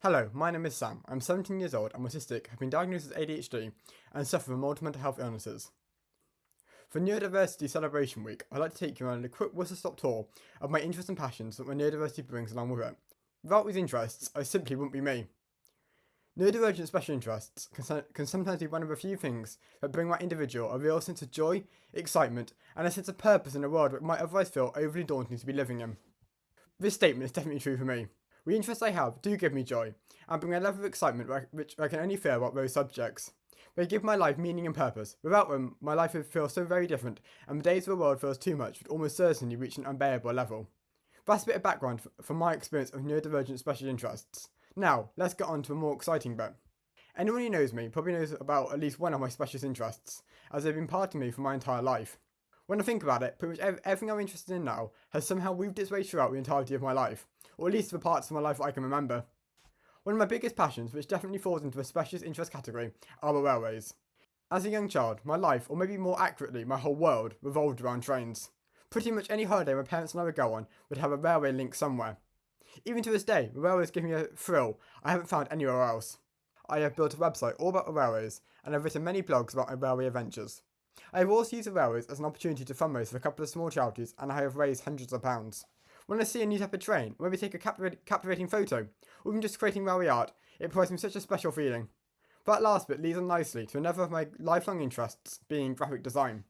Hello, my name is Sam. I'm 17 years old, I'm autistic, have been diagnosed with ADHD, and suffer from multiple mental health illnesses. For Neurodiversity Celebration Week, I'd like to take you on a quick whistle-stop tour of my interests and passions that my neurodiversity brings along with it. Without these interests, I simply wouldn't be me. Neurodivergent special interests can sometimes be one of a few things that bring my individual a real sense of joy, excitement, and a sense of purpose in a world that might otherwise feel overly daunting to be living in. This statement is definitely true for me. The interests I have do give me joy, and bring a level of excitement which I can only feel about those subjects. They give my life meaning and purpose. Without them, my life would feel so very different, and the days of the world feels too much would almost certainly reach an unbearable level. That's a bit of background from my experience of neurodivergent special interests. Now, let's get on to a more exciting bit. Anyone who knows me probably knows about at least one of my specialist interests, as they've been part of me for my entire life. When I think about it, pretty much everything I'm interested in now has somehow weaved its way throughout the entirety of my life, or at least the parts of my life that I can remember. One of my biggest passions, which definitely falls into the specialist interest category, are the railways. As a young child, my life, or maybe more accurately, my whole world, revolved around trains. Pretty much any holiday my parents and I would go on would have a railway link somewhere. Even to this day, the railways give me a thrill I haven't found anywhere else. I have built a website all about the railways, and I've written many blogs about my railway adventures. I have also used the railways as an opportunity to fundraise for a couple of small charities, and I have raised hundreds of pounds. When I see a new type of train, or maybe take a captivating photo, or even just creating railway art, it provides me such a special feeling. That last bit leads on nicely to another of my lifelong interests, being graphic design.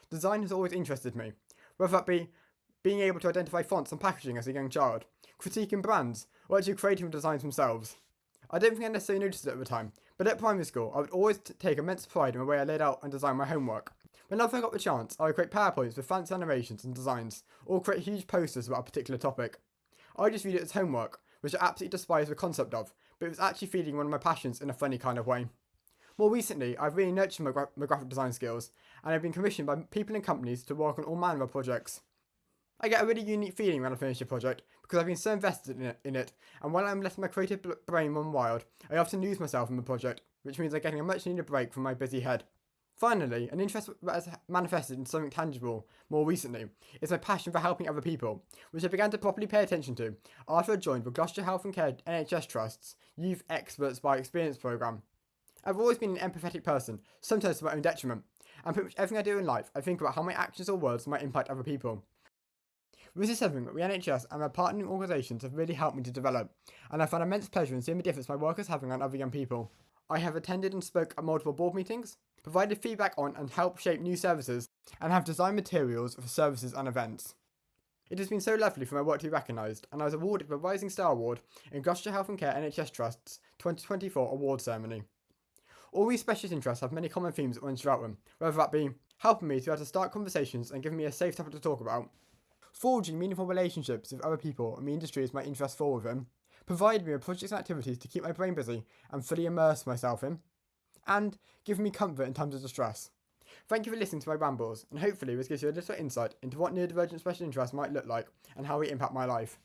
Design has always interested me, whether that be being able to identify fonts and packaging as a young child, critiquing brands, or actually creating the designs themselves. I don't think I necessarily noticed it at the time, but at primary school I would always take immense pride in the way I laid out and designed my homework. Whenever I got the chance, I would create PowerPoints with fancy animations and designs, or create huge posters about a particular topic. I just viewed it as homework, which I absolutely despised the concept of, but it was actually feeding one of my passions in a funny kind of way. More recently, I've really nurtured my graphic design skills, and I've been commissioned by people and companies to work on all manner of projects. I get a really unique feeling when I finish a project because I've been so invested in it, and while I'm letting my creative brain run wild, I often lose myself in the project, which means I'm getting a much needed break from my busy head. Finally, an interest that has manifested in something tangible more recently is my passion for helping other people, which I began to properly pay attention to after I joined the Gloucestershire Health and Care NHS Trust's Youth Experts by Experience programme. I've always been an empathetic person, sometimes to my own detriment, and pretty much everything I do in life I think about how my actions or words might impact other people. This is something that the NHS and my partnering organisations have really helped me to develop, and I find immense pleasure in seeing the difference my work is having on other young people. I have attended and spoke at multiple board meetings, provided feedback on and helped shape new services, and have designed materials for services and events. It has been so lovely for my work to be recognised, and I was awarded the Rising Star Award in Gloucestershire Health and Care NHS Trust's 2024 award ceremony. All these specialist interests have many common themes that run throughout them, whether that be helping me to be able to start conversations and giving me a safe topic to talk about, forging meaningful relationships with other people and the industries my interests fall within, providing me with projects and activities to keep my brain busy and fully immerse myself in, and giving me comfort in times of distress. Thank you for listening to my rambles, and hopefully this gives you a little insight into what neurodivergent special interests might look like and how they impact my life.